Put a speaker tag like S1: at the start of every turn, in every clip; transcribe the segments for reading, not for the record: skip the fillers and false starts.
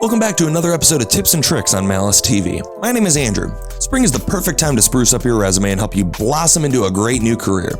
S1: Welcome back to another episode of Tips and Tricks on Malice TV. My name is Andrew. Spring is the perfect time to spruce up your resume and help you blossom into a great new career.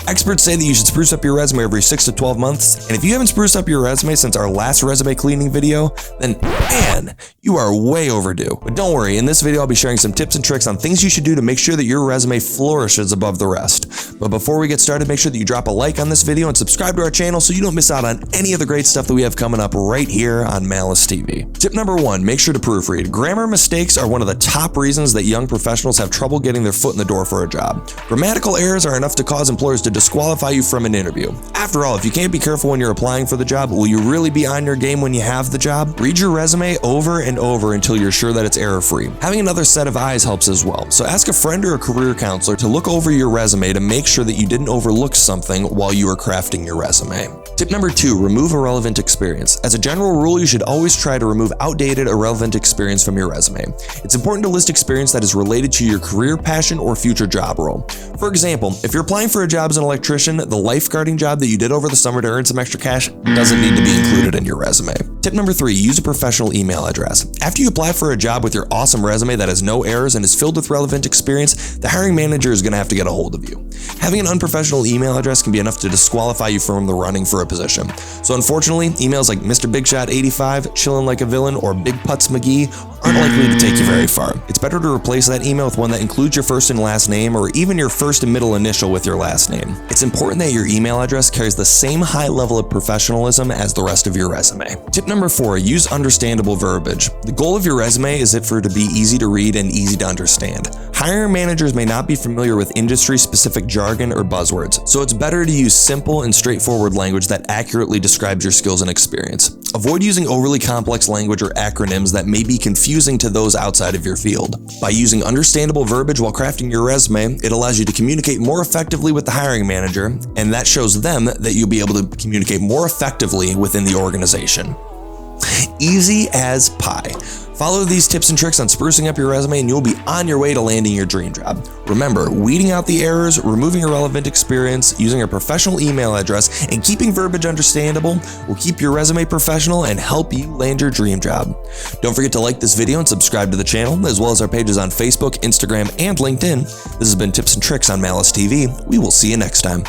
S1: Experts say that you should spruce up your resume every 6 to 12 months, and if you haven't spruced up your resume since our last resume cleaning video, then man, you are way overdue. But don't worry, in this video I'll be sharing some tips and tricks on things you should do to make sure that your resume flourishes above the rest. But before we get started, make sure that you drop a like on this video and subscribe to our channel so you don't miss out on any of the great stuff that we have coming up right here on Malice TV. Tip number 1, make sure to proofread. Grammar mistakes are one of the top reasons that young professionals have trouble getting their foot in the door for a job. Grammatical errors are enough to cause employers to disqualify you from an interview. After all, if you can't be careful when you're applying for the job, will you really be on your game when you have the job? Read your resume over and over until you're sure that it's error-free. Having another set of eyes helps as well. So ask a friend or a career counselor to look over your resume to make sure that you didn't overlook something while you were crafting your resume. Tip number 2, remove irrelevant experience. As a general rule, you should always try to remove outdated, irrelevant experience from your resume. It's important to list experience that is related to your career passion or future job role. For example, if you're applying for a job as an electrician, the lifeguarding job that you did over the summer to earn some extra cash doesn't need to be included in your resume. Tip number 3, use a professional email address. After you apply for a job with your awesome resume that has no errors and is filled with relevant experience, the hiring manager is going to have to get a hold of you. Having an unprofessional email address can be enough to disqualify you from the running for a position. So unfortunately, emails like Mr. Big Shot 85, Chillin' Like a Villain, or Big Putz McGee aren't likely to take you very far. It's better to replace that email with one that includes your first and last name, or even your first and middle initial with your last name. It's important that your email address carries the same high level of professionalism as the rest of your resume. Tip number 4, use understandable verbiage. The goal of your resume is for it to be easy to read and easy to understand. Hiring managers may not be familiar with industry-specific jargon or buzzwords, so it's better to use simple and straightforward language that accurately describes your skills and experience. Avoid using overly complex language or acronyms that may be confusing to those outside of your field. By using understandable verbiage while crafting your resume, it allows you to communicate more effectively with the hiring manager, and that shows them that you'll be able to communicate more effectively within the organization. Easy as pie. Follow these tips and tricks on sprucing up your resume and you'll be on your way to landing your dream job. Remember, weeding out the errors, removing irrelevant experience, using a professional email address, and keeping verbiage understandable will keep your resume professional and help you land your dream job. Don't forget to like this video and subscribe to the channel, as well as our pages on Facebook, Instagram, and LinkedIn. This has been Tips and Tricks on Malice TV. We will see you next time.